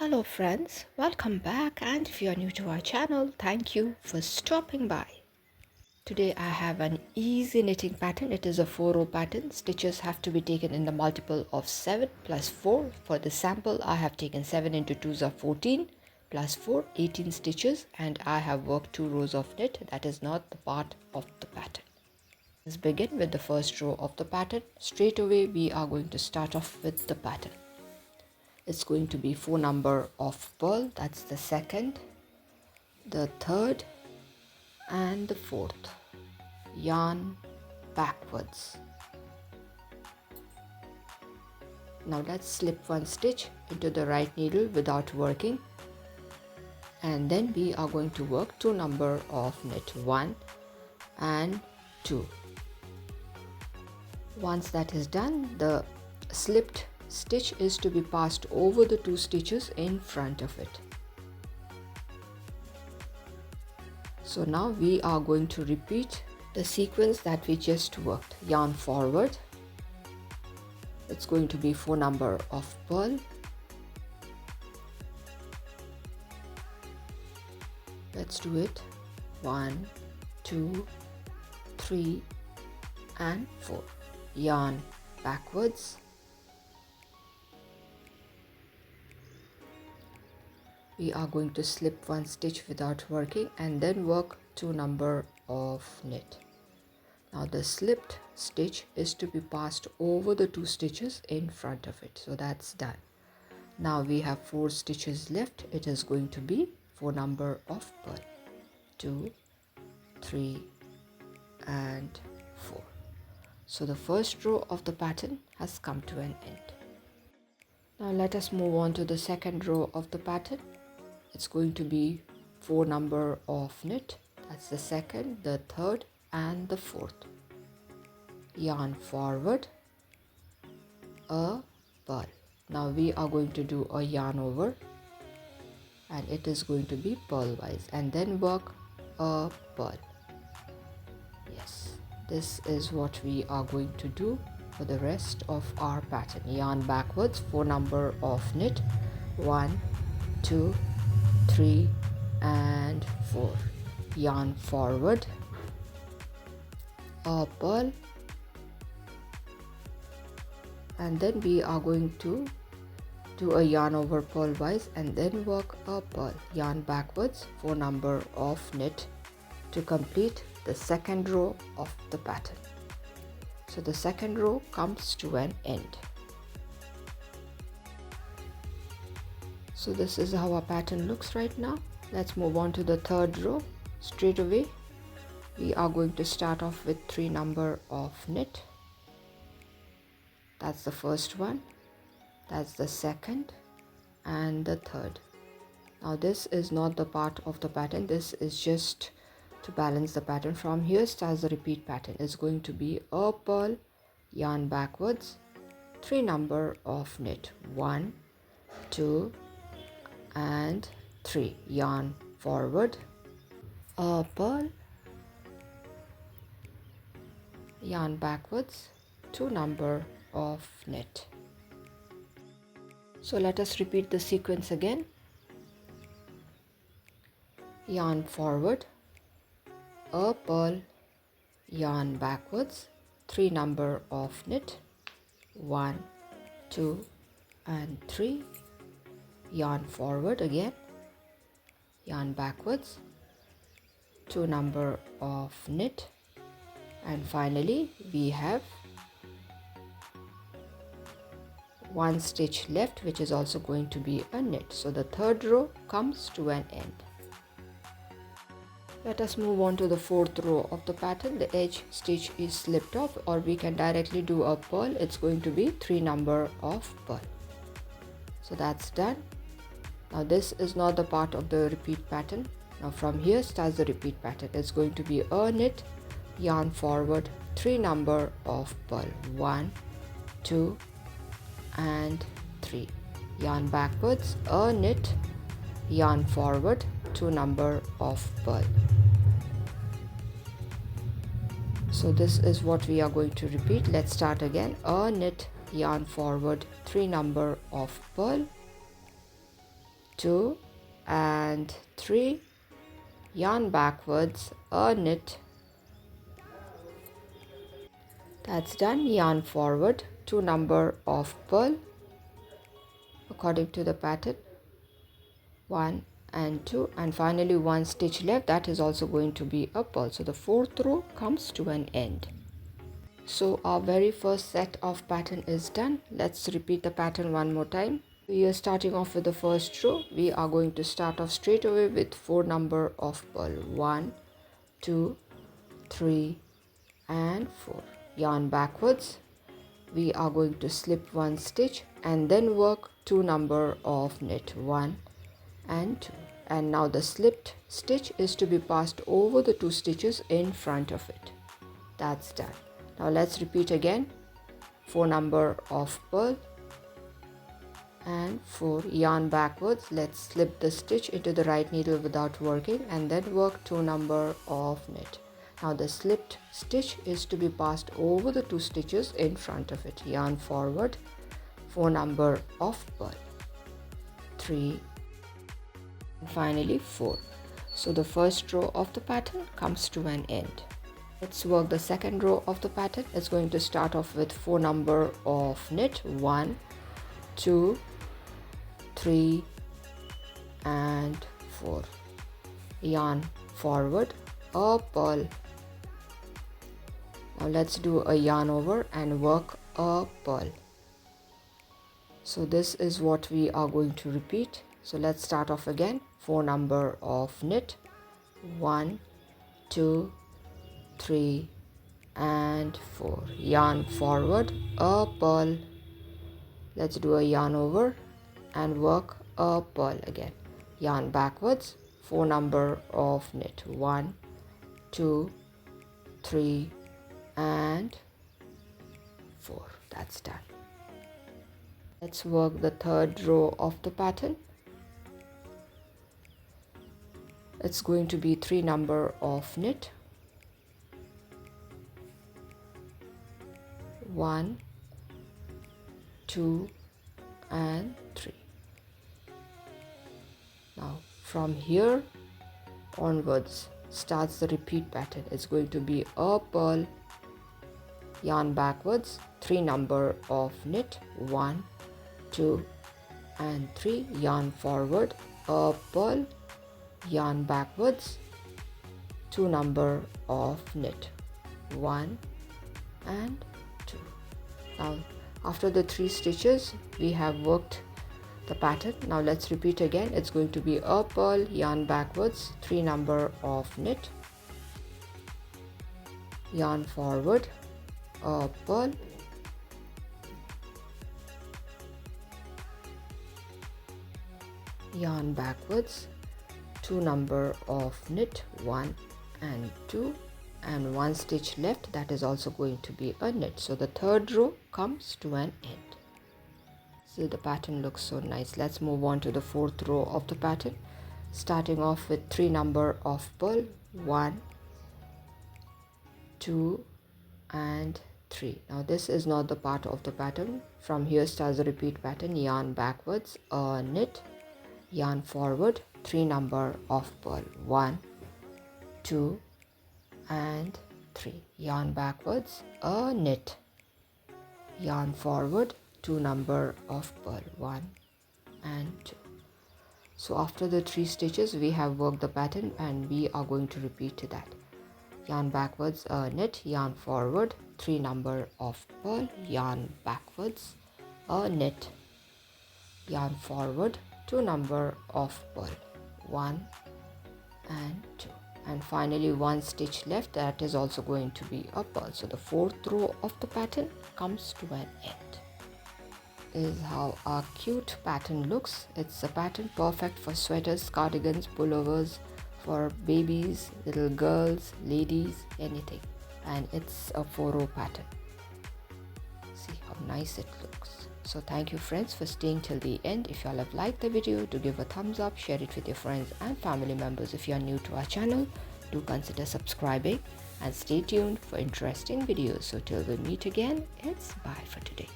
Hello friends, welcome back, and if you are new to our channel, thank you for stopping by. Today I have an easy knitting pattern. It is a 4-row pattern. Stitches have to be taken in the multiple of 7 plus 4. For the sample I have taken 7 into 2s are 14 plus 4, 18 stitches, and I have worked 2 rows of knit. That is not the part of the pattern. Let's begin with the first row of the pattern. Straight away we are going to start off with the pattern. It's going to be 4 number of purl, that's the second, the third and the fourth. Yarn backwards. Now let's slip 1 stitch into the right needle without working, and then we are going to work 2 number of knit 1 and 2. Once that is done, the slipped stitch is to be passed over the 2 stitches in front of it. So now we are going to repeat the sequence that we just worked. Yarn forward, it's going to be 4 number of purl, let's do it, 1, 2, 3 and 4. Yarn backwards, we are going to slip 1 stitch without working and then work 2 number of knit. Now the slipped stitch is to be passed over the 2 stitches in front of it. So that's done. Now we have 4 stitches left. It is going to be 4 number of purl, 2, 3 and 4. So the first row of the pattern has come to an end. Now let us move on to the second row of the pattern. It's going to be 4 number of knit, that's the second, the third and the fourth. Yarn forward, a purl. Now we are going to do a yarn over, and it is going to be purl wise, and then work a purl. Yes, this is what we are going to do for the rest of our pattern. Yarn backwards, 4 number of knit, 1, 2, 3 and 4. Yarn forward, a purl, and then we are going to do a yarn over purl wise and then work a purl. Yarn backwards, 4 number of knit to complete the second row of the pattern. So the second row comes to an end. So this is how our pattern looks right now. Let's move on to the third row. Straight away we are going to start off with 3 number of knit. That's the first one, that's the second and the third. Now this is not the part of the pattern, this is just to balance the pattern. From here starts the repeat pattern. It's going to be a purl, yarn backwards, 3 number of knit, 1, 2 and 3. Yarn forward, a purl, yarn backwards, 2 number of knit. So let us repeat the sequence again. Yarn forward, a purl, yarn backwards, 3 number of knit, 1, 2 and 3. Yarn forward again, yarn backwards, 2 number of knit, and finally we have 1 stitch left, which is also going to be a knit. So the third row comes to an end. Let us move on to the fourth row of the pattern. The edge stitch is slipped off, or we can directly do a purl. It's going to be 3 number of purl. So that's done. Now this is not the part of the repeat pattern. Now from here starts the repeat pattern. It's going to be a knit, yarn forward, 3 number of purl, 1, 2 and 3. Yarn backwards, a knit, yarn forward, 2 number of purl. So this is what we are going to repeat. Let's start again. A knit, yarn forward, 3 number of purl, 2 and 3, yarn backwards, a knit. That's done. Yarn forward, 2 number of purl according to the pattern, 1 and 2, and finally 1 stitch left, that is also going to be a purl. So the 4th row comes to an end. So our very first set of pattern is done. Let's repeat the pattern one more time. We are starting off with the first row. We are going to start off straight away with 4 number of purl, 1, 2, 3 and 4. Yarn backwards. We are going to slip 1 stitch and then work 2 number of knit, 1 and 2. And now the slipped stitch is to be passed over the 2 stitches in front of it. That's done. Now let's repeat again. 4 number of purl and 4, yarn backwards. Let's slip the stitch into the right needle without working and then work 2 number of knit. Now the slipped stitch is to be passed over the 2 stitches in front of it. Yarn forward, 4 number of purl, 3 and finally 4. So the first row of the pattern comes to an end. Let's work the second row of the pattern. It's going to start off with 4 number of knit, 1, 2, 3 and 4. Yarn forward, a purl. Now let's do a yarn over and work a purl. So this is what we are going to repeat. So let's start off again. 4 number of knit, 1, 2, 3 and 4. Yarn forward, a purl. Let's do a yarn over and work a purl again. Yarn backwards, 4 number of knit, 1, 2, 3 and 4. That's done. Let's work the third row of the pattern. It's going to be 3 number of knit, 1, 2 and 3. Now from here onwards starts the repeat pattern. It's going to be a purl, yarn backwards, 3 number of knit, 1, 2 and 3. Yarn forward, a purl, yarn backwards, 2 number of knit, 1 and 2. Now after the 3 stitches we have worked the pattern. Now let's repeat again. It's going to be a purl, yarn backwards, 3 number of knit, yarn forward, a purl, yarn backwards, 2 number of knit, 1 and 2 and 1 stitch left, that is also going to be a knit. So the third row comes to an end. See, the pattern looks so nice. Let's move on to the 4th row of the pattern, starting off with 3 number of purl, 1, 2 and 3. Now this is not the part of the pattern. From here starts the repeat pattern. Yarn backwards, a knit, yarn forward, 3 number of purl, 1, 2 and 3. Yarn backwards, a knit, yarn forward, 2 number of purl, 1 and 2. So after the 3 stitches we have worked the pattern and we are going to repeat that. Yarn backwards, a knit, yarn forward, 3 number of purl, yarn backwards, a knit, yarn forward, 2 number of purl, 1 and 2. And finally 1 stitch left, that is also going to be a purl. So the 4th row of the pattern comes to an end. Is how our cute pattern looks. It's a pattern perfect for sweaters, cardigans, pullovers, for babies, little girls, ladies, anything. And it's a 4-row pattern. See how nice it looks. So thank you friends for staying till the end. If you all have liked the video, do give a thumbs up, share it with your friends and family members. If you are new to our channel, do consider subscribing and stay tuned for interesting videos. So till we meet again, it's bye for today.